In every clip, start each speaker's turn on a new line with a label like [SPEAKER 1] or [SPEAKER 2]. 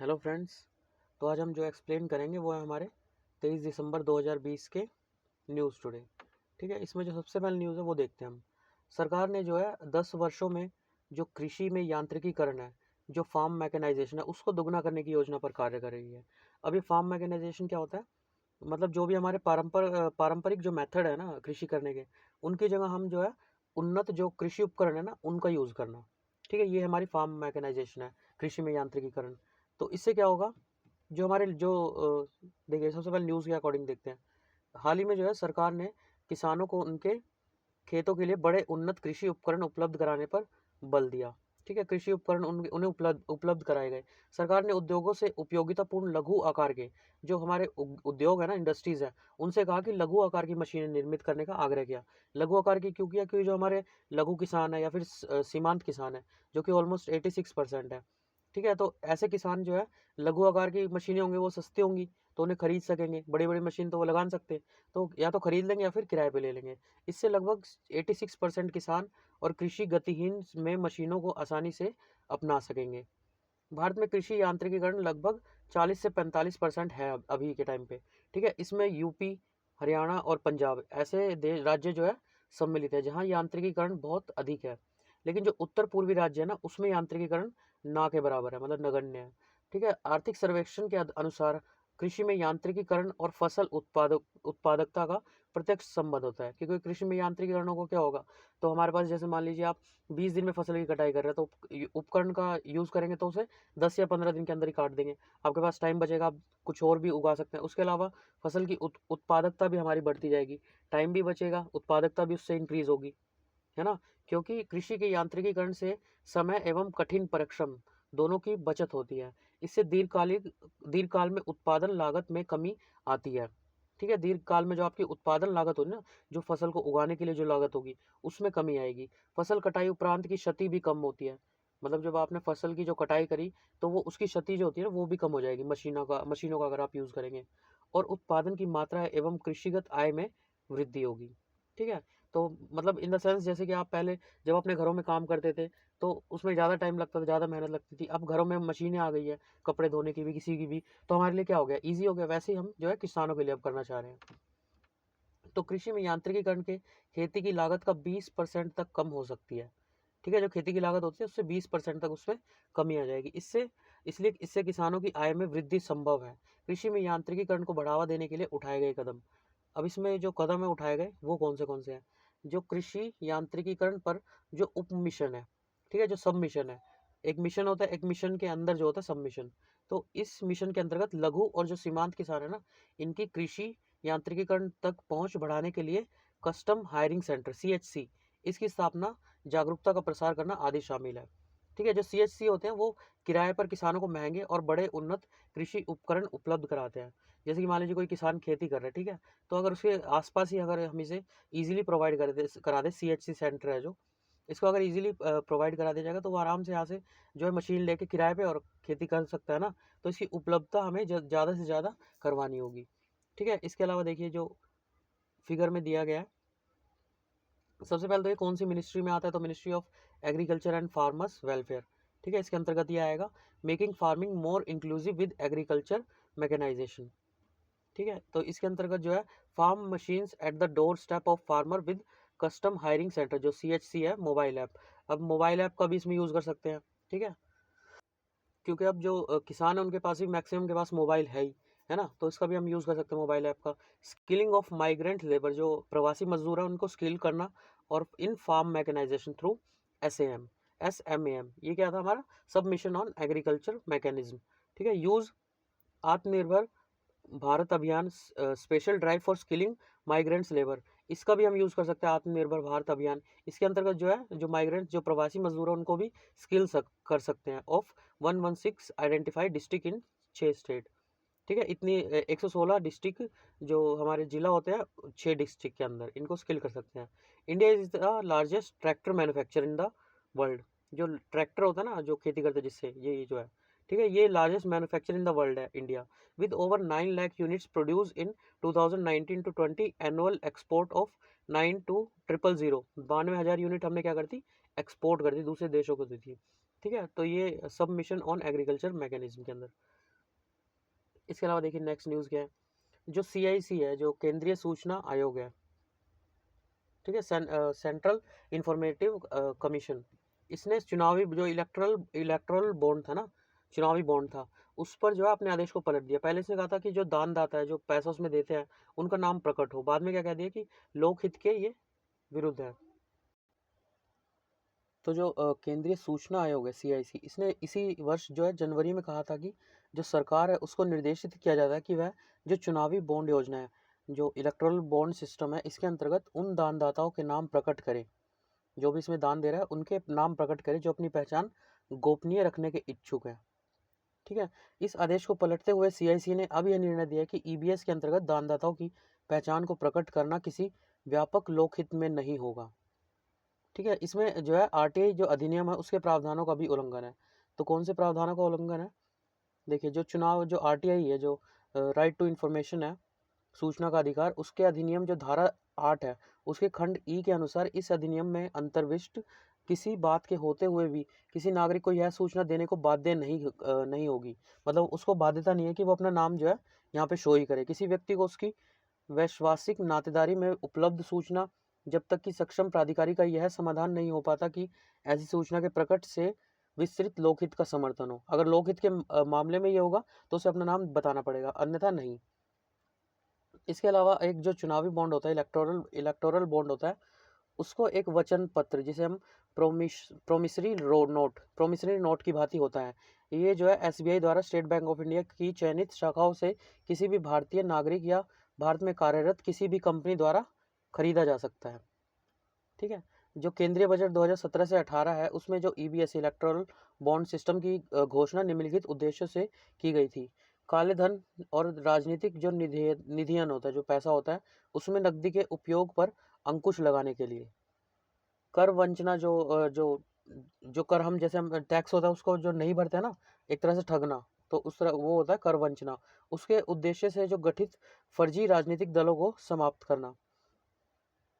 [SPEAKER 1] Hello friends. तो आज हम जो एक्सप्लेन करेंगे वो है हमारे 23 दिसंबर 2020 के न्यूज़ टुडे। ठीक है, इसमें जो सबसे पहले न्यूज़ है वो देखते हैं हम। सरकार ने जो है 10 वर्षों में जो कृषि में यांत्रिकीकरण है, जो फार्म मैकेनाइजेशन है, उसको दोगुना करने की योजना पर कार्य कर रही है। अभी फार्म मैकेनाइजेशन क्या होता है? मतलब जो भी हमारे पारंपरिक जो मेथड है ना कृषि करने के, उनकी जगह हम जो है उन्नत जो कृषि उपकरण है ना उनका यूज़ करना। ठीक है, ये हमारी फार्म मैकेनाइजेशन है, कृषि में यांत्रिकीकरण। तो इससे क्या होगा, जो हमारे जो देखिए सबसे पहले न्यूज़ के अकॉर्डिंग देखते हैं। हाल ही में जो है सरकार ने किसानों को उनके खेतों के लिए बड़े उन्नत कृषि उपकरण उपलब्ध कराने पर बल दिया। ठीक है, कृषि उपकरण उन्हें उपलब्ध उपलब्ध कराए गए। सरकार ने उद्योगों से उपयोगितापूर्ण लघु आकार के जो हमारे उद्योग है ना, इंडस्ट्रीज है, उनसे कहा कि लघु आकार की मशीनें निर्मित करने का आग्रह किया। लघु आकार की क्यों किया? क्योंकि जो हमारे लघु किसान है या फिर सीमांत किसान है, जो कि ऑलमोस्ट 86% है। ठीक है, तो ऐसे किसान जो है लघु आकार की मशीनें होंगी, वो सस्ती होंगी, तो उन्हें खरीद सकेंगे। बड़ी बड़ी मशीन तो वो लगा नहीं सकते, तो या तो खरीद लेंगे या फिर किराए पे ले लेंगे। इससे लगभग 86% किसान और कृषि गतिहीन में मशीनों को आसानी से अपना सकेंगे। भारत में कृषि यांत्रिकीकरण लगभग 40 से 45% है अभी के टाइम पे। ठीक है, इसमें यूपी, हरियाणा और पंजाब ऐसे राज्य जो है सम्मिलित है जहाँ यांत्रिकीकरण बहुत अधिक है। लेकिन जो उत्तर पूर्वी राज्य है ना, उसमें यांत्रिकीकरण ना के बराबर है, मतलब नगण्य है। ठीक है, आर्थिक सर्वेक्षण के अनुसार कृषि में यांत्रिकीकरण और फसल उत्पादकता का प्रत्यक्ष संबंध होता है। क्योंकि कृषि में यांत्रिकीकरणों को क्या होगा, तो हमारे पास जैसे मान लीजिए आप 20 दिन में फसल की कटाई कर रहे हैं, तो उपकरण का यूज़ करेंगे तो उसे 10 या 15 दिन के अंदर ही काट देंगे। आपके पास टाइम बचेगा, आप कुछ और भी उगा सकते हैं। उसके अलावा फसल की उत्पादकता भी हमारी बढ़ती जाएगी, टाइम भी बचेगा, उत्पादकता भी उससे इंक्रीज होगी, है ना। क्योंकि कृषि के यांत्रिकीकरण से समय एवं कठिन परिश्रम दोनों की बचत होती है। इससे दीर्घकाल में उत्पादन लागत में कमी आती है। ठीक है, दीर्घकाल में जो आपकी उत्पादन लागत होगी ना, जो फसल को उगाने के लिए जो लागत होगी, उसमें कमी आएगी। फसल कटाई उपरांत की क्षति भी कम होती है। मतलब जब आपने फसल की जो कटाई करी, तो वो उसकी क्षति जो होती है ना, वो भी कम हो जाएगी मशीनों का अगर आप यूज़ करेंगे। और उत्पादन की मात्रा एवं कृषिगत आय में वृद्धि होगी। ठीक है, तो मतलब इन द सेंस, जैसे कि आप पहले जब अपने घरों में काम करते थे, तो उसमें ज़्यादा टाइम लगता था, ज़्यादा मेहनत लगती थी। अब घरों में मशीनें आ गई है, कपड़े धोने की भी, किसी की भी, तो हमारे लिए क्या हो गया, ईजी हो गया। वैसे ही हम जो है किसानों के लिए अब करना चाह रहे हैं। तो कृषि में यांत्रिकीकरण के खेती की लागत का 20% तक कम हो सकती है। ठीक है, जो खेती की लागत होती है उससे 20% तक उसमें कमी आ जाएगी। इससे किसानों की आय में वृद्धि संभव है। कृषि में यांत्रिकीकरण को बढ़ावा देने के लिए उठाए गए कदम। अब इसमें जो कदम है उठाए गए वो कौन से हैं? जो कृषि यांत्रिकीकरण पर जो उप मिशन है, ठीक है, जो सब मिशन है। एक मिशन होता है, एक मिशन के अंदर जो होता है सब मिशन। तो इस मिशन के अंतर्गत लघु और जो सीमांत किसान है ना, इनकी कृषि यांत्रिकीकरण तक पहुंच बढ़ाने के लिए कस्टम हायरिंग सेंटर CHC, इसकी स्थापना, जागरूकता का प्रसार करना आदि शामिल है। ठीक है, जो CHC होते हैं वो किराए पर किसानों को महंगे और बड़े उन्नत कृषि उपकरण उपलब्ध कराते हैं। जैसे कि मान लीजिए कोई किसान खेती कर रहा है, ठीक है, तो अगर उसके आसपास ही अगर हम इसे इजीली प्रोवाइड करा दे, CHC सेंटर है जो, इसको अगर इजीली प्रोवाइड करा दिया जाएगा, तो वो आराम से यहाँ से जो है मशीन लेके किराए पे और खेती कर सकता है ना। तो इसकी उपलब्धता हमें ज़्यादा से ज़्यादा करवानी होगी। ठीक है, इसके अलावा देखिए जो फिगर में दिया गया है, सबसे पहले तो ये कौन सी मिनिस्ट्री में आता है, तो ministry of agriculture and farmers welfare. ठीक है, इसके अंतर्गत ये आएगा, making farming more inclusive with agriculture mechanization. ठीक है, तो इसके अंतर्गत जो है farm machines at the doorstep of farmer with custom hiring centre, जो CHC है, मोबाइल ऐप। अब मोबाइल ऐप का भी इसमें यूज़ कर सकते हैं। ठीक है, क्योंकि अब जो किसान है उनके पास भी मैक्सिमम के पास मोबाइल है ही, है ना, तो इसका भी हम यूज़ कर सकते हैं मोबाइल ऐप का। स्किलिंग ऑफ माइग्रेंट लेबर, जो प्रवासी मजदूर है उनको स्किल करना, और इन फार्म मैकेनाइजेशन थ्रू SAM, ये क्या था हमारा, सब मिशन ऑन एग्रीकल्चर मैकेनिज्म। ठीक है, यूज़ आत्मनिर्भर भारत अभियान, special drive for skilling migrants labour, इसका भी हम यूज़ कर सकते हैं, आत्मनिर्भर भारत अभियान। इसके अंतर्गत जो है जो माइग्रेंट जो प्रवासी मजदूर हैं उनको भी स्किल कर सकते हैं। Of 116 identified district in 6 state. ठीक है, इतनी 116 डिस्ट्रिक्ट जो हमारे जिला होते हैं 6 डिस्ट्रिक्ट के अंदर, इनको स्किल कर सकते हैं। India is the largest tractor manufacture in the world. जो ट्रैक्टर होता है ना, जो खेती करते हैं जिससे, ये जो है, ठीक है, ये largest manufacture in the world है India, with over 9 lakh units produce in 2019 to 20 annual export of 9 to 000, 92,000 unit हमने क्या करती, एक्सपोर्ट करती, दूसरे देशों को दी थी। ठीक है, तो ये सब मिशन ऑन एग्रीकल्चर मैकेनिज्म के अंदर। इसके अलावा देखिए नेक्स्ट न्यूज़ क्या है, जो CIC है, जो केंद्रीय सूचना आयोग है, ठीक है, सेंट्रल इंफॉर्मेटिव कमीशन, इसने चुनावी जो इलेक्टोरल बॉन्ड था ना, चुनावी बॉन्ड था, उस पर जो है अपने आदेश को पलट दिया। पहले इसने कहा था कि जो दानदाता है, जो पैसा उसमें देते हैं, उनका नाम प्रकट हो। बाद में क्या कह दिया कि लोकहित के ये विरुद्ध है। तो जो केंद्रीय सूचना आयोग है CIC, इसने इसी वर्ष जो है जनवरी में कहा था कि जो सरकार है उसको निर्देशित किया जाता है कि वह जो चुनावी बॉन्ड योजना है, जो इलेक्टोरल बॉन्ड सिस्टम है, इसके अंतर्गत उन दानदाताओं के नाम प्रकट करे, जो भी इसमें दान दे रहा है उनके नाम प्रकट करे जो अपनी पहचान गोपनीय रखने के इच्छुक है। ठीक है, इस आदेश को पलटते हुए CIC ने अब यह निर्णय दिया कि EBS के अंतर्गत दानदाताओं की पहचान को प्रकट करना किसी व्यापक लोकहित में नहीं होगा। ठीक है, इसमें जो है RTI जो अधिनियम है उसके प्रावधानों का भी उल्लंघन है। तो कौन से प्रावधानों का उल्लंघन है? देखिए, जो चुनाव जो RTI है, जो राइट टू इन्फॉर्मेशन है, सूचना का अधिकार, उसके अधिनियम जो धारा 8 है, उसके खंड E के अनुसार इस अधिनियम में अंतर्विष्ट किसी बात के होते हुए भी किसी नागरिक को यह सूचना देने को बाध्य नहीं होगी। मतलब उसको बाध्यता नहीं है कि वो अपना नाम जो है यहाँ पे शो ही करे। किसी व्यक्ति को उसकी वैश्वासिक नातेदारी में उपलब्ध सूचना, जब तक कि सक्षम प्राधिकारी का यह समाधान नहीं हो पाता कि ऐसी सूचना के प्रकट से विस्तृत लोकहित का समर्थन हो। अगर लोकहित के मामले में ये होगा तो उसे अपना नाम बताना पड़ेगा, अन्यथा नहीं। इसके अलावा एक जो चुनावी बॉन्ड होता है, इलेक्टोरल बॉन्ड होता है, उसको एक वचन पत्र, जिसे हम प्रोमिसरी नोट की भांति होता है। ये जो है SBI द्वारा स्टेट बैंक ऑफ इंडिया की चयनित शाखाओं से किसी भी भारतीय नागरिक या भारत में कार्यरत किसी भी कंपनी द्वारा खरीदा जा सकता है। ठीक है, जो केंद्रीय बजट 2017 से 18 है, उसमें जो EBS इलेक्टोरल बॉन्ड सिस्टम की घोषणा निम्नलिखित उद्देश्यों से की गई थी। काले धन और राजनीतिक जो निधियन होता है, जो पैसा होता है, उसमें नकदी के उपयोग पर अंकुश लगाने के लिए। कर वंचना, जो कर हम जैसे हम टैक्स होता है उसको जो नहीं भरते हैं ना, एक तरह से ठगना, तो उस तरह वो होता है कर वंचना। उसके उद्देश्य से जो गठित फर्जी राजनीतिक दलों को समाप्त करना,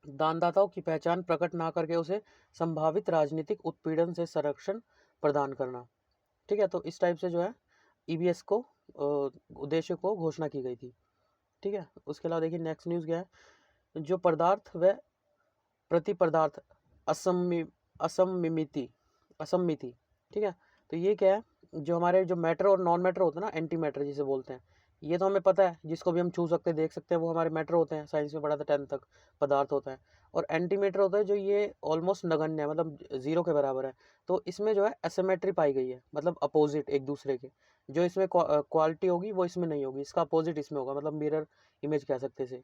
[SPEAKER 1] दानदाताओं की पहचान प्रकट ना करके उसे संभावित राजनीतिक उत्पीड़न से संरक्षण प्रदान करना। ठीक है, तो इस टाइप से जो है EBS को उद्देश्य को घोषणा की गई थी। ठीक है, उसके अलावा देखिए नेक्स्ट न्यूज़ क्या है, जो पदार्थ व प्रति पदार्थ असममिति, ठीक है, तो ये क्या है, जो हमारे जो मैटर और नॉन मैटर होते हैं ना, एंटी मैटर जिसे बोलते हैं, ये तो हमें पता है, जिसको भी हम छू सकते देख सकते हैं वो हमारे मैटर होते हैं, साइंस में पढ़ा था 10th तक, पदार्थ होता है। और एंटी मैटर होता है जो ये ऑलमोस्ट नगण्य है, मतलब जीरो के बराबर है। तो इसमें जो है एसिमेट्री पाई गई है, मतलब अपोजिट एक दूसरे के, जो इसमें क्वालिटी होगी वो इसमें नहीं होगी, इसका अपोजिट इसमें होगा, मतलब मिरर इमेज कह सकते हैं इसे।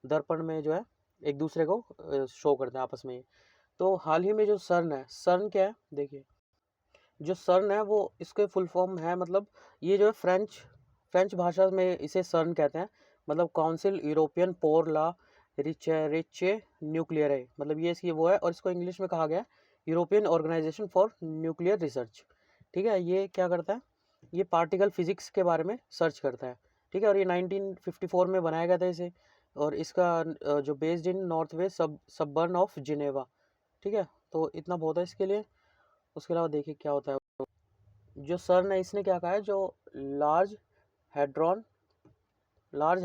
[SPEAKER 1] दर्पण में जो है एक दूसरे को शो करते हैं आपस में। तो हाल ही में जो सर्न है, सर्न क्या है देखिए, जो सर्न है वो इसके फुल फॉर्म है, मतलब ये जो है फ्रेंच भाषा में इसे सर्न कहते हैं, मतलब काउंसिल यूरोपियन पोर ला रिचे न्यूक्लियर है, मतलब ये इसकी वो है, और इसको इंग्लिश में कहा गया European organisation for nuclear research. ठीक है, ये क्या करता है, ये पार्टिकल फिजिक्स के बारे में सर्च करता है। ठीक है, और ये 1954 में बनाया गया था इसे, और इसका जो based in north west suburb of Geneva. ठीक है, तो इतना बहुत है इसके लिए। उसके अलावा देखिए क्या होता है, जो सर्न है इसने क्या कहा है, जो लार्ज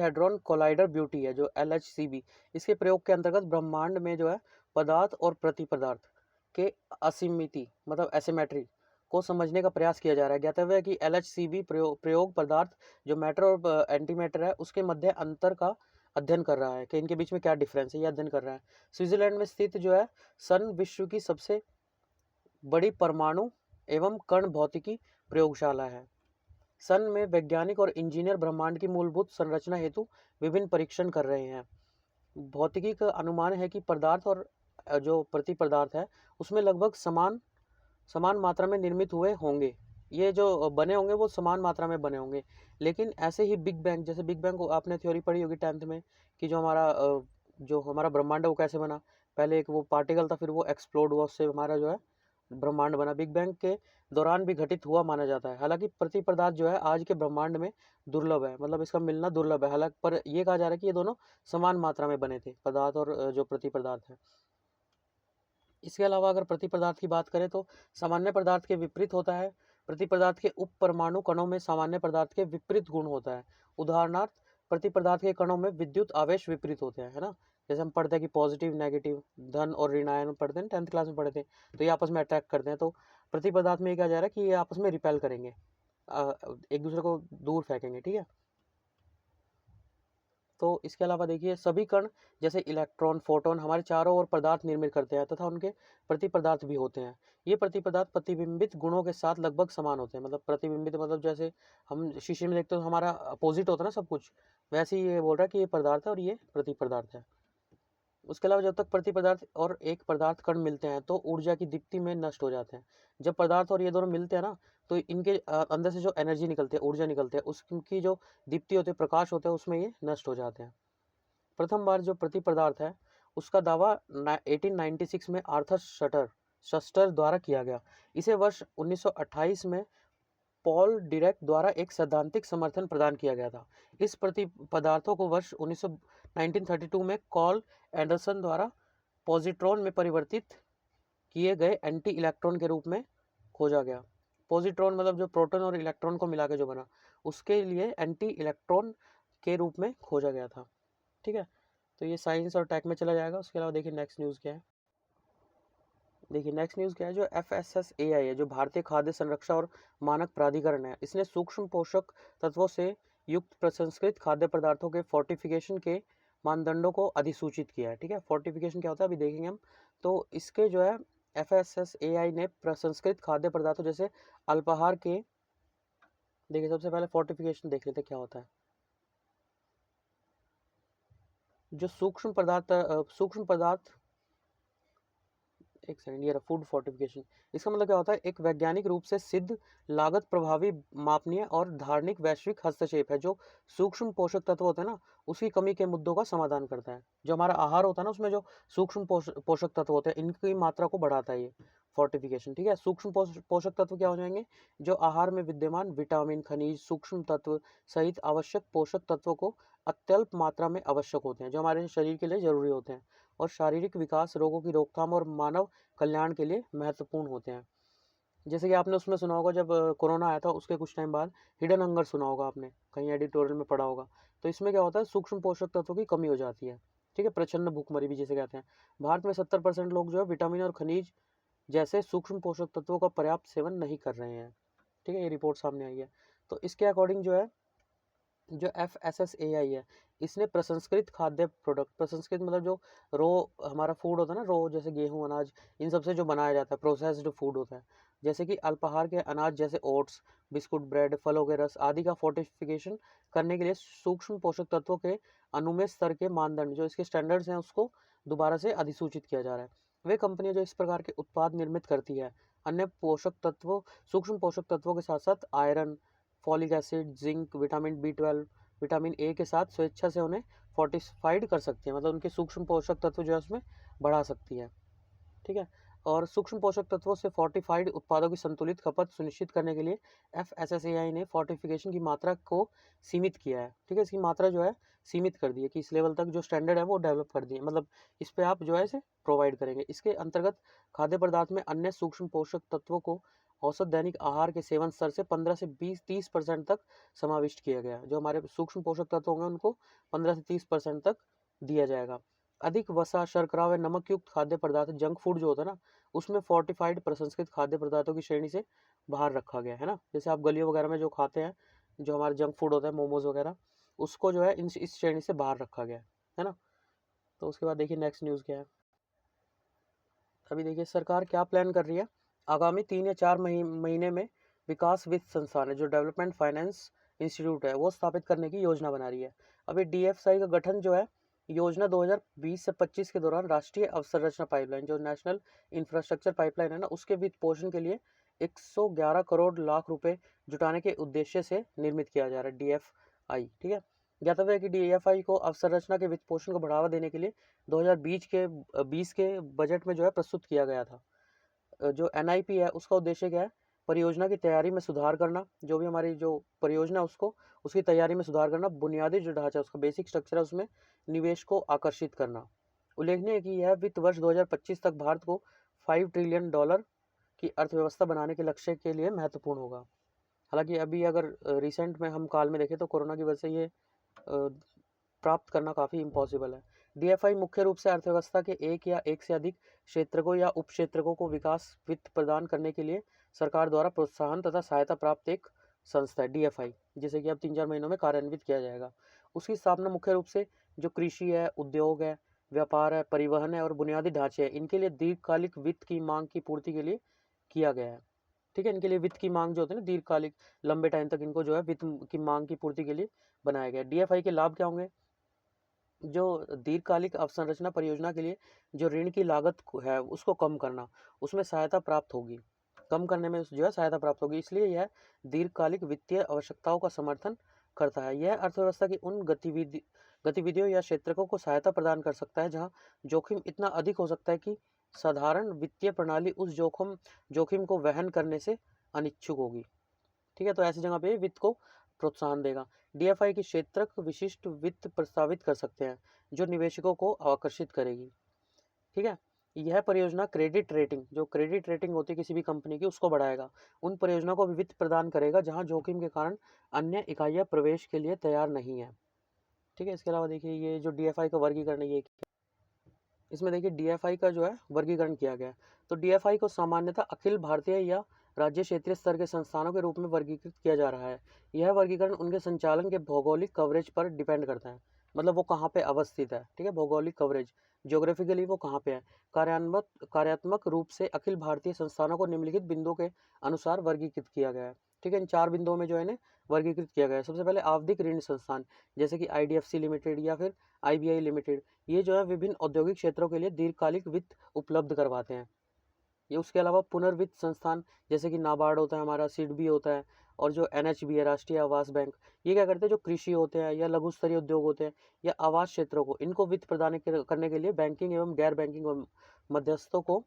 [SPEAKER 1] हेड्रॉन कोलाइडर ब्यूटी है, जो LHCb, इसके प्रयोग के अंतर्गत ब्रह्मांड में जो है पदार्थ और प्रति पदार्थ के असीमिति, मतलब एसिमेट्री को समझने का प्रयास किया जा रहा है। ज्ञातव्य है कि LHCb प्रयोग पदार्थ जो मैटर और एंटी मैटर है उसके मध्य अंतर का अध्ययन कर रहा है, कि इनके बीच में क्या डिफरेंस है, ये अध्ययन कर रहा है। स्विट्जरलैंड में स्थित जो है सर्न विश्व की सबसे बड़ी परमाणु एवं कण भौतिकी प्रयोगशाला है। सन में वैज्ञानिक और इंजीनियर ब्रह्मांड की मूलभूत संरचना हेतु विभिन्न परीक्षण कर रहे हैं। भौतिकी का अनुमान है कि पदार्थ और जो प्रति पदार्थ है उसमें लगभग समान मात्रा में निर्मित हुए होंगे। ये जो बने होंगे वो समान मात्रा में बने होंगे, लेकिन ऐसे ही बिग बैंग, जैसे बिग बैंग को आपने थ्योरी पढ़ी होगी 10th में, कि जो हमारा ब्रह्मांड है वो कैसे बना। पहले एक वो पार्टिकल था, फिर वो एक्सप्लोड हुआ, उससे हमारा जो है ब्रह्मांड बना। बिग बैंग के दौरान भी घटित हुआ माना जाता है। हालांकि प्रति पदार्थ जो है आज के ब्रह्मांड में दुर्लभ है, मतलब इसका मिलना दुर्लभ है। हालांकि पर ये कहा जा रहा है कि ये दोनों समान मात्रा में बने थे, पदार्थ और जो प्रति पदार्थ है। इसके अलावा अगर प्रति पदार्थ की बात करें तो सामान्य पदार्थ के विपरीत होता है। प्रति पदार्थ के उप परमाणु कणों में सामान्य पदार्थ के विपरीत गुण होता है। उदाहरणार्थ प्रति पदार्थ के कणों में विद्युत आवेश विपरीत होते हैं, है ना। जैसे हम पढ़ते हैं कि पॉजिटिव नेगेटिव धन और ऋण आयन पढ़ते हैं, 10th क्लास में पढ़ते हैं, तो ये आपस में अट्रैक्ट करते हैं। तो प्रति पदार्थ में ये कहा जा रहा है कि ये आपस में रिपेल करेंगे, एक दूसरे को दूर फेंकेंगे, ठीक है। तो इसके अलावा देखिए सभी कण जैसे इलेक्ट्रॉन फोटोन हमारे चारों ओर पदार्थ निर्मित करते हैं तथा उनके प्रति पदार्थ भी होते हैं। ये प्रति पदार्थ प्रतिबिंबित गुणों के साथ लगभग समान होते हैं। मतलब प्रतिबिंबित मतलब जैसे हम शीशे में देखते हैं तो हमारा अपोजिट होता है ना सब कुछ, वैसे ही ये बोल रहा है कि ये पदार्थ है और ये प्रति पदार्थ है। उसके अलावा जब तक प्रति पदार्थ और एक पदार्थ कण मिलते हैं तो ऊर्जा की दीप्ति में नष्ट हो जाते हैं। जब पदार्थ और ये दोनों मिलते हैं ना तो इनके अंदर से जो एनर्जी निकलती है, ऊर्जा निकलती है, उसकी जो दीप्ति होती है, प्रकाश होते हैं, उसमें ये नष्ट हो जाते हैं। प्रथम बार जो प्रति पदार्थ है उसका दावा 1896 में आर्थर शस्टर द्वारा किया गया। इसे वर्ष 1928 में पॉल डिरेक द्वारा एक सैद्धांतिक समर्थन प्रदान किया गया था। इस प्रति पदार्थों को वर्ष 1932 में कॉल एंडरसन द्वारा पॉजिट्रॉन में परिवर्तित किए गए एंटी इलेक्ट्रॉन के रूप में खोजा गया। पॉजिट्रॉन मतलब जो प्रोटॉन और इलेक्ट्रॉन को मिला के जो बना, उसके लिए एंटी इलेक्ट्रॉन के रूप में खोजा गया था, ठीक है। तो ये साइंस और टेक में चला जाएगा। उसके अलावा देखिए नेक्स्ट न्यूज़ क्या है। देखिए नेक्स्ट न्यूज़ क्या है, जो FSSAI है, जो भारतीय खाद्य संरक्षण और मानक प्राधिकरण है, इसने सूक्ष्म पोषक तत्वों से युक्त प्रसंस्कृत खाद्य पदार्थों के फोर्टिफिकेशन के मानदंडों को अधिसूचित किया है, ठीक है। फोर्टिफिकेशन क्या होता है अभी देखेंगे हम। तो इसके जो है FSSAI ने प्रसंस्कृत खाद्य पदार्थों जैसे अल्पाहार के, देखिए सबसे पहले फोर्टिफिकेशन देख लेते क्या होता है। जो सूक्ष्म पदार्थ एक सेकंड, ये रहा फूड फोर्टिफिकेशन। इसका मतलब क्या होता है, एक वैज्ञानिक रूप से सिद्ध लागत प्रभावी मापनीय और धारणिक वैश्विक हस्तक्षेप है जो सूक्ष्म पोषक तत्व होते हैं ना उसकी कमी के मुद्दों का समाधान करता है। जो हमारा आहार होता है ना उसमें जो सूक्ष्म पोषक तत्व होते हैं इनकी मात्रा को बढ़ाता है ये फोर्टिफिकेशन, ठीक है। सूक्ष्म पोषक तत्व क्या हो जाएंगे, जो आहार में विद्यमान विटामिन खनिज सूक्ष्म तत्व सहित आवश्यक पोषक तत्वों को अत्यल्प मात्रा में आवश्यक होते हैं, जो हमारे शरीर के लिए जरूरी होते हैं और शारीरिक विकास, रोगों की रोकथाम और मानव कल्याण के लिए महत्वपूर्ण होते हैं। जैसे कि आपने उसमें सुना होगा जब कोरोना आया था उसके कुछ टाइम बाद हिडन हंगर सुना होगा आपने, कहीं एडिटोरियल में पढ़ा होगा। तो इसमें क्या होता है, सूक्ष्म पोषक तत्वों की कमी हो जाती है, ठीक है। प्रचंड भूखमरी भी जिसे कहते हैं। भारत में 70% लोग जो है विटामिन और खनिज जैसे सूक्ष्म पोषक तत्वों का पर्याप्त सेवन नहीं कर रहे हैं, ठीक है। ये रिपोर्ट सामने आई है। तो इसके अकॉर्डिंग जो है जो FSSAI है इसने प्रसंस्कृत खाद्य प्रोडक्ट, प्रसंस्कृत मतलब जो रो हमारा फूड होता है ना, रो जैसे गेहूं अनाज इन सब से जो बनाया जाता है प्रोसेस्ड फूड होता है, जैसे कि अल्पाहार के अनाज जैसे ओट्स बिस्कुट ब्रेड फलों के रस आदि का फोर्टिफिकेशन करने के लिए सूक्ष्म पोषक तत्वों के अनुमेय स्तर के मानदंड जो इसके स्टैंडर्ड्स हैं उसको दोबारा से अधिसूचित किया जा रहा है। वे कंपनियां जो इस प्रकार के उत्पाद निर्मित करती है अन्य पोषक तत्वों सूक्ष्म पोषक तत्वों के साथ साथ iron folic acid zinc vitamin B12 vitamin A के साथ स्वेच्छा से उन्हें फोर्टिफाइड कर सकती है, मतलब उनके सूक्ष्म पोषक तत्व जो है उसमें बढ़ा सकती है, ठीक है। और सूक्ष्म पोषक तत्वों से फोर्टिफाइड उत्पादों की संतुलित खपत सुनिश्चित करने के लिए FSSAI ने फोर्टिफिकेशन की मात्रा को सीमित किया है, ठीक है। इसकी मात्रा जो है सीमित कर दी है कि इस लेवल तक जो स्टैंडर्ड है वो डेवलप कर दिए, मतलब इस पे आप जो है इसे प्रोवाइड करेंगे। इसके अंतर्गत खाद्य पदार्थ में अन्य सूक्ष्म पोषक तत्वों को औसत दैनिक आहार के सेवन स्तर से 15 से 20-30% तक समाविष्ट किया गया। जो हमारे सूक्ष्म पोषक तत्व होंगे उनको 15 से 30% तक दिया जाएगा। अधिक वसा शर्करा व नमक युक्त खाद्य पदार्थ जंक फूड जो होता है ना उसमें फोर्टिफाइड प्रसंस्कृत खाद्य पदार्थों की श्रेणी से बाहर रखा गया है ना। जैसे आप गलियों वगैरह में जो खाते हैं जो हमारा जंक फूड होता है मोमोज वगैरह, उसको जो है इस श्रेणी से बाहर रखा गया है ना। तो उसके बाद देखिए नेक्स्ट न्यूज़ क्या है। अभी देखिए सरकार क्या प्लान कर रही है, आगामी 3 या 4 महीने में विकास वित्त संस्थान है जो डेवलपमेंट फाइनेंस इंस्टीट्यूट है वो स्थापित करने की योजना बना रही है। अभी DFSI का गठन जो है योजना 2020 से 25 के दौरान राष्ट्रीय अवसंरचना पाइपलाइन जो नेशनल इंफ्रास्ट्रक्चर पाइपलाइन है ना उसके वित्त पोषण के लिए 111 करोड़ लाख रुपए जुटाने के उद्देश्य से निर्मित किया जा रहा है DFI, ठीक है। ज्ञातव्य है कि DFI को अवसंरचना के वित्त पोषण को बढ़ावा देने के लिए 2020 के बजट में जो है प्रस्तुत किया गया था। जो NIP है उसका उद्देश्य क्या है, परियोजना की तैयारी में सुधार करना, जो भी हमारी जो परियोजना है उसको उसकी तैयारी में सुधार करना, बुनियादी जो ढांचा उसका बेसिक स्ट्रक्चर है उसमें निवेश को आकर्षित करना। उल्लेखनीय है कि यह वित्त वर्ष 2025 तक भारत को $5 ट्रिलियन की अर्थव्यवस्था बनाने के लक्ष्य के लिए महत्वपूर्ण होगा। हालांकि अभी अगर रिसेंट में हम काल में देखें तो कोरोना की वजह से ये प्राप्त करना काफ़ी इम्पॉसिबल है। डीएफआई मुख्य रूप से अर्थव्यवस्था के एक या एक से अधिक क्षेत्रकों या उप क्षेत्रकों को विकास वित्त प्रदान करने के लिए सरकार द्वारा प्रोत्साहन तथा सहायता प्राप्त एक संस्था है डीएफआई, जिसे कि अब 3-4 महीनों में कार्यान्वित किया जाएगा। उसकी स्थापना मुख्य रूप से जो कृषि है, उद्योग है, व्यापार है, परिवहन है और बुनियादी ढांचे है, इनके लिए दीर्घकालिक वित्त की मांग की पूर्ति के लिए किया गया है। ठीक है, इनके लिए वित्त की मांग जो होती है ना, दीर्घकालिक लंबे टाइम तक इनको जो है वित्त की मांग की पूर्ति के लिए बनाया गया है। डीएफआई के लाभ क्या होंगे? जो दीर्घकालिक अवसंरचना परियोजना के लिए जो ऋण की लागत है उसको कम करना, उसमें सहायता प्राप्त होगी, कम करने में जो है सहायता प्राप्त होगी, इसलिए यह दीर्घकालिक वित्तीय आवश्यकताओं का समर्थन करता है। यह अर्थव्यवस्था की उन गतिविधियों या क्षेत्रकों को सहायता प्रदान कर सकता है जहां जोखिम इतना अधिक हो सकता है कि साधारण वित्तीय प्रणाली उस जोखिम को वहन करने से अनिच्छुक होगी। ठीक है, तो ऐसी जगह पे वित्त को प्रोत्साहन देगा। डीएफआई की क्षेत्रक विशिष्ट वित्त प्रस्तावित कर सकते हैं जो निवेशकों को आकर्षित करेगी। ठीक है, यह परियोजना क्रेडिट रेटिंग, जो क्रेडिट रेटिंग होती है किसी भी कंपनी की, उसको बढ़ाएगा। उन परियोजनाओं को भी वित्त प्रदान करेगा जहां जोखिम के कारण अन्य इकाइयां प्रवेश के लिए तैयार नहीं है। ठीक है, इसके अलावा देखिए ये जो डीएफआई का वर्गीकरण है, ये इसमें देखिए डीएफआई का जो है वर्गीकरण किया गया है। तो डीएफआई को सामान्यतः अखिल भारतीय या राज्य क्षेत्रीय स्तर के संस्थानों के रूप में वर्गीकृत किया जा रहा है। यह वर्गीकरण उनके संचालन के भौगोलिक कवरेज पर डिपेंड करता है, मतलब वो कहाँ पे अवस्थित है। ठीक है, भौगोलिक कवरेज, ज्योग्राफिकली वो कहाँ पे है। कार्यात्मक रूप से अखिल भारतीय संस्थानों को निम्नलिखित बिंदुओं के अनुसार वर्गीकृत किया गया है। ठीक है, इन 4 बिंदुओं में जो है इन्हें वर्गीकृत किया गया है। सबसे पहले आवधिक ऋण संस्थान, जैसे कि आईडीएफसी लिमिटेड या फिर आईबीआई लिमिटेड, ये जो है विभिन्न औद्योगिक क्षेत्रों के लिए दीर्घकालिक वित्त उपलब्ध करवाते हैं। ये उसके अलावा पुनर्वित्त संस्थान, जैसे कि नाबार्ड होता है हमारा, सिडबी होता है, और जो एनएचबी है, राष्ट्रीय आवास बैंक, ये क्या करते हैं, जो कृषि होते हैं या लघु स्तरीय उद्योग होते हैं या आवास क्षेत्रों को, इनको वित्त प्रदान करने के लिए बैंकिंग एवं गैर बैंकिंग मध्यस्थों को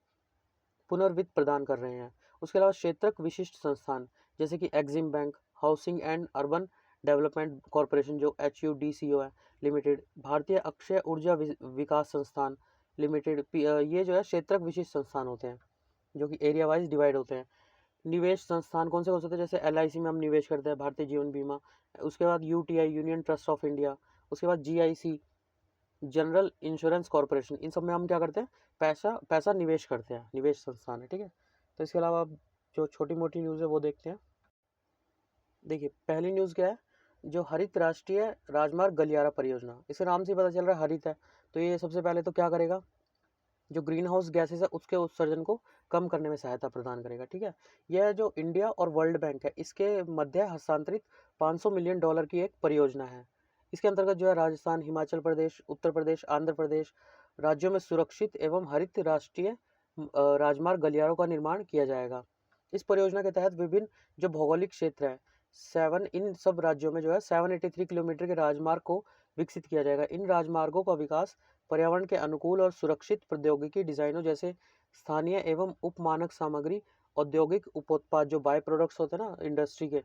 [SPEAKER 1] पुनर्वित्त प्रदान कर रहे हैं। उसके अलावा क्षेत्रक विशिष्ट संस्थान, जैसे कि Exim bank, housing and urban development corporation जो HUDCO है लिमिटेड, भारतीय अक्षय ऊर्जा विकास संस्थान लिमिटेड, ये जो है क्षेत्रक विशिष्ट संस्थान होते हैं जो कि एरिया वाइज डिवाइड होते हैं। निवेश संस्थान कौन से होते हैं? जैसे LIC में हम निवेश करते हैं, भारतीय जीवन बीमा। उसके बाद UTI, union trust of India. उसके बाद GIC, जनरल इंश्योरेंस कॉरपोरेशन। इन सब में हम क्या करते हैं, पैसा निवेश करते हैं, निवेश संस्थान है। ठीक है, तो इसके अलावा जो छोटी मोटी न्यूज़ है वो देखते हैं। देखिए पहली न्यूज़ क्या है, जो हरित राष्ट्रीय राजमार्ग गलियारा परियोजना, इसके नाम से पता चल रहा है हरित है। तो ये सबसे पहले तो क्या करेगा, जो ग्रीन हाउस गैसेस है उसके उत्सर्जन को कम करने में सहायता प्रदान करेगा। ठीक है, यह जो इंडिया और वर्ल्ड बैंक है इसके मध्य हस्तांतरित $500 मिलियन की एक परियोजना है। इसके अंतर्गत जो है राजस्थान, हिमाचल प्रदेश, उत्तर प्रदेश, आंध्र प्रदेश राज्यों में सुरक्षित एवं हरित राष्ट्रीय राजमार्ग गलियारों का निर्माण किया जाएगा। इस परियोजना के तहत विभिन्न जो भौगोलिक क्षेत्र है, इन सब राज्यों में जो है 783 किलोमीटर के राजमार्ग को विकसित किया जाएगा। इन राजमार्गों का विकास पर्यावरण के अनुकूल और सुरक्षित प्रौद्योगिकी डिजाइनों, जैसे स्थानीय एवं उपमानक सामग्री, औद्योगिक उपोत्पाद जो बाय प्रोडक्ट्स होते हैं ना इंडस्ट्री के,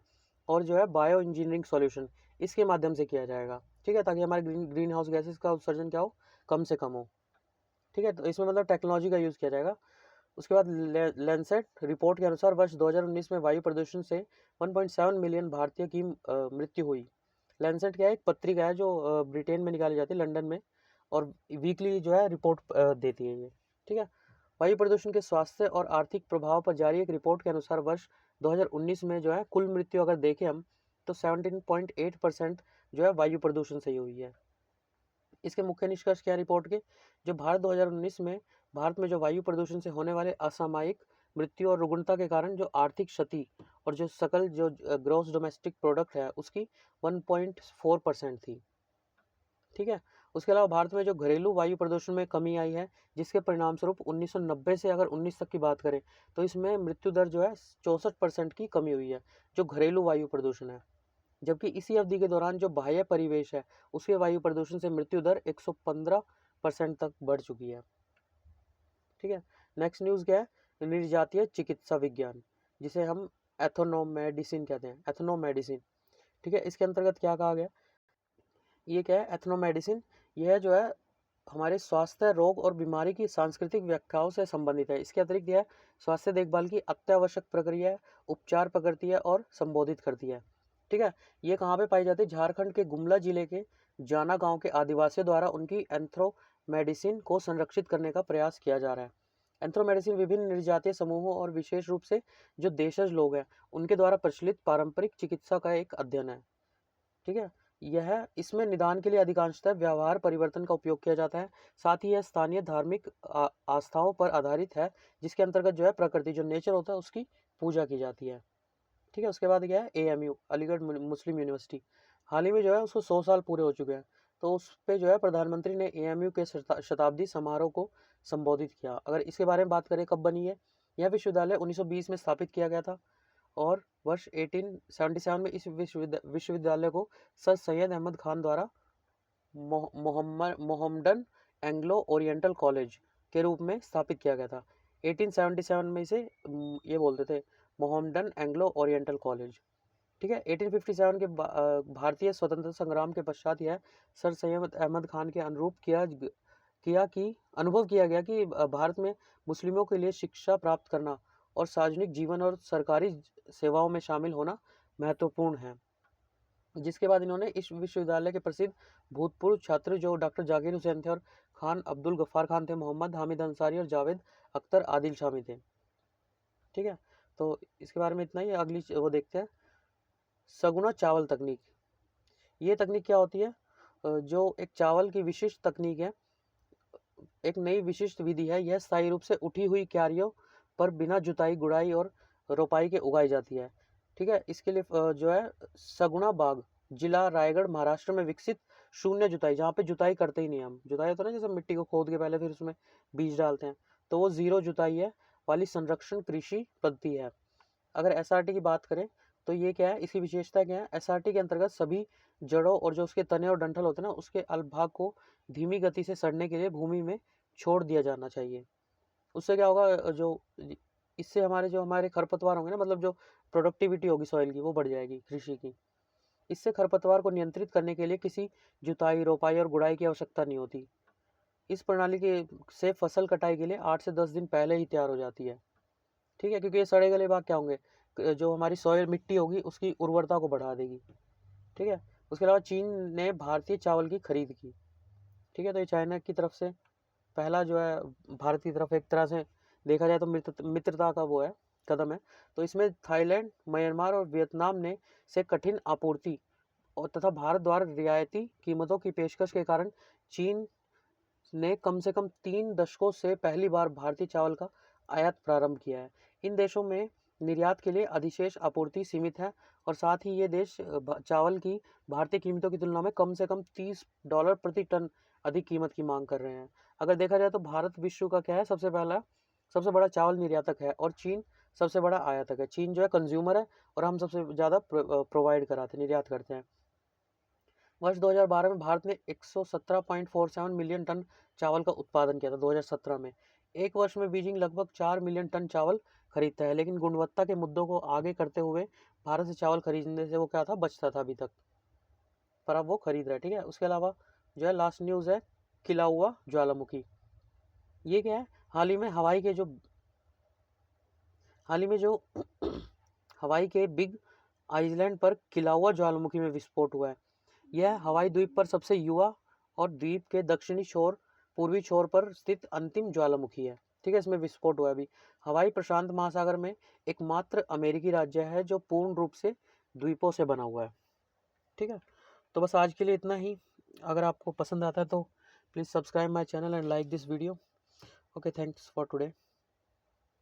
[SPEAKER 1] और जो है बायो इंजीनियरिंग सॉल्यूशन, इसके माध्यम से किया जाएगा। ठीक है, ताकि हमारे ग्रीन हाउस गैसेस का उत्सर्जन क्या हो, कम से कम हो। ठीक है, तो इसमें मतलब टेक्नोलॉजी का यूज़ किया जाएगा। उसके बाद लैंसेट रिपोर्ट के अनुसार वर्ष 2019 में वायु प्रदूषण से 1.7 मिलियन भारतीय की मृत्यु हुई। लैंसेट क्या है, एक पत्रिका है जो ब्रिटेन में निकाली जाती है, लंदन में, और वीकली जो है रिपोर्ट देती है ये। ठीक है, वायु प्रदूषण के स्वास्थ्य और आर्थिक प्रभाव पर जारी एक रिपोर्ट के अनुसार वर्ष 2019 में जो है कुल मृत्यु अगर देखें हम, तो 17.8% जो है वायु प्रदूषण से ही हुई है। इसके मुख्य निष्कर्ष क्या रिपोर्ट के, जो भारत 2019 में भारत में जो वायु प्रदूषण से होने वाले असामयिक मृत्यु और रुग्णता के कारण जो आर्थिक क्षति और जो सकल जो ग्रॉस डोमेस्टिक प्रोडक्ट है उसकी 1.4% थी। ठीक है, उसके अलावा भारत में जो घरेलू वायु प्रदूषण में कमी आई है, जिसके परिणाम स्वरूप 1990 से अगर 19 तक की बात करें तो इसमें मृत्यु दर जो है 64% की कमी हुई है, जो घरेलू वायु प्रदूषण है। जबकि इसी अवधि के दौरान जो बाह्य परिवेश है उसके वायु प्रदूषण से मृत्यु दर 115% तक बढ़ चुकी है। ठीक है, नेक्स्ट न्यूज़ क्या है, निर्जातीय चिकित्सा विज्ञान, जिसे हम एथनोमेडिसिन कहते हैं, एथनोमेडिसिन। ठीक है, इसके अंतर्गत क्या कहा गया, ये क्या है, एथनोमेडिसिन, यह जो है हमारे स्वास्थ्य, रोग और बीमारी की सांस्कृतिक व्याख्याओं से संबंधित है। इसके अतिरिक्त यह स्वास्थ्य देखभाल की अत्यावश्यक प्रक्रिया, उपचार प्रकृति है और संबोधित करती है। ठीक है, ये कहाँ पे पाई जाती है? झारखंड के गुमला जिले के जाना गांव के आदिवासियों द्वारा उनकी एंथ्रोमेडिसिन को संरक्षित करने का प्रयास किया जा रहा है। एंथ्रोमेडिसिन विभिन्न निर्जातीय समूहों और विशेष रूप से जो देशज लोग हैं उनके द्वारा प्रचलित पारंपरिक चिकित्सा का एक अध्ययन है। ठीक है, यह इसमें निदान के लिए अधिकांशतः व्यवहार परिवर्तन का उपयोग किया जाता है। साथ ही यह स्थानीय धार्मिक आस्थाओं पर आधारित है, जिसके अंतर्गत जो है प्रकृति जो नेचर होता है उसकी पूजा की जाती है। ठीक है, उसके बाद क्या है? AMU अलीगढ़ मुस्लिम यूनिवर्सिटी, हाल ही में जो है उसको 100 साल पूरे हो चुके हैं। तो उस पे जो है प्रधानमंत्री ने AMU के शताब्दी समारोह को संबोधित किया। अगर इसके बारे में बात करें कब बनी है, यह विश्वविद्यालय 1920 में स्थापित किया गया था और वर्ष 1877 में इस विश्वविद्यालय को सर सैयद अहमद खान द्वारा मोहम्मडन एंग्लो ओरिएंटल कॉलेज के रूप में स्थापित किया गया था। 1877 में इसे ये बोलते थे मोहम्मडन एंग्लो ओरिएंटल कॉलेज। ठीक है, 1857 के भारतीय स्वतंत्रता संग्राम के पश्चात यह सर सैयद अहमद खान के अनुरूप अनुभव किया गया कि भारत में मुस्लिमों के लिए शिक्षा प्राप्त करना और सार्वजनिक जीवन और सरकारी सेवाओं में शामिल होना महत्वपूर्ण है। जिसके बाद इन्होंने इस विश्वविद्यालय के प्रसिद्ध भूतपूर्व छात्र जो डॉक्टर जाकिर हुसैन थे और खान अब्दुल गफ्फार खान थे, मोहम्मद हामिद अंसारी और जावेद अख्तर आदिल शामी थे। ठीक है, तो इसके बारे में इतना ही। अगली वो देखते हैं, सगुना चावल तकनीक। ये तकनीक क्या होती है? जो एक चावल की विशिष्ट तकनीक है, एक नई विशिष्ट विधि है। यह स्थायी रूप से उठी हुई क्यारियों पर बिना जुताई, गुड़ाई और रोपाई के उगाई जाती है। ठीक है, इसके लिए जो है सगुना बाग, जिला रायगढ़, महाराष्ट्र में विकसित शून्य जुताई, जहाँ पे जुताई करते ही नहीं हम, जुताई होता है ना जैसे मिट्टी को खोद के पहले फिर उसमें बीज डालते हैं, तो वो जीरो जुताई है वाली संरक्षण कृषि पद्धति है। अगर SRT की बात करें तो ये क्या है, इसकी विशेषता क्या है? SRT के अंतर्गत सभी जड़ों और जो उसके तने और डंठल होते हैं ना उसके अल्पभाग को धीमी गति से सड़ने के लिए भूमि में छोड़ दिया जाना चाहिए। उससे क्या होगा, इससे हमारे खरपतवार होंगे ना, मतलब जो प्रोडक्टिविटी होगी सॉइल की वो बढ़ जाएगी कृषि की। इससे खरपतवार को नियंत्रित करने के लिए किसी जुताई, रोपाई और गुड़ाई की आवश्यकता नहीं होती। इस प्रणाली के से फसल कटाई के लिए 8 से 10 दिन पहले ही तैयार हो जाती है। ठीक है, क्योंकि ये सड़े गले भाग क्या होंगे, जो हमारी सॉइल मिट्टी होगी उसकी उर्वरता को बढ़ा देगी। ठीक है, उसके अलावा चीन ने भारतीय चावल की खरीद की। ठीक है, तो ये चाइना की तरफ से पहला जो है भारत की तरफ एक तरह से देखा जाए तो मित्रता का वो है कदम है। तो इसमें थाईलैंड, म्यांमार और वियतनाम ने से कठिन आपूर्ति और तथा भारत द्वारा रियायती कीमतों की पेशकश के कारण चीन ने कम से कम 3 दशकों से पहली बार भारतीय चावल का आयात प्रारंभ किया है। इन देशों में निर्यात के लिए अधिशेष आपूर्ति सीमित है और साथ ही ये देश चावल की भारतीय कीमतों की तुलना में कम से कम $30 प्रति टन अधिक कीमत की मांग कर रहे हैं। अगर देखा जाए तो भारत विश्व का क्या है, सबसे बड़ा चावल निर्यातक है और चीन सबसे बड़ा आयातक है। चीन जो है कंज्यूमर है और हम सबसे ज़्यादा प्रोवाइड कराते हैं, निर्यात करते हैं। वर्ष 2012 में भारत ने 117.47 मिलियन टन चावल का उत्पादन किया था 2017 में। एक वर्ष में बीजिंग लगभग 4 मिलियन टन चावल खरीदता है, लेकिन गुणवत्ता के मुद्दों को आगे करते हुए भारत से चावल खरीदने से वो क्या था, बचता था अभी तक, पर अब वो खरीद रहा है। ठीक है, उसके अलावा जो है लास्ट न्यूज़ है किलाउआ ज्वालामुखी। ये क्या है, हाल ही में जो हवाई के बिग आइलैंड पर किलाउआ ज्वालामुखी में विस्फोट हुआ है। यह हवाई द्वीप पर सबसे युवा और द्वीप के दक्षिणी छोर पूर्वी छोर पर स्थित अंतिम ज्वालामुखी है। ठीक है, इसमें विस्फोट हुआ है अभी। हवाई प्रशांत महासागर में एकमात्र अमेरिकी राज्य है जो पूर्ण रूप से द्वीपों से बना हुआ है। ठीक है, तो बस आज के लिए इतना ही। अगर आपको पसंद आता है तो please subscribe my channel and like this video. Okay, thanks for today.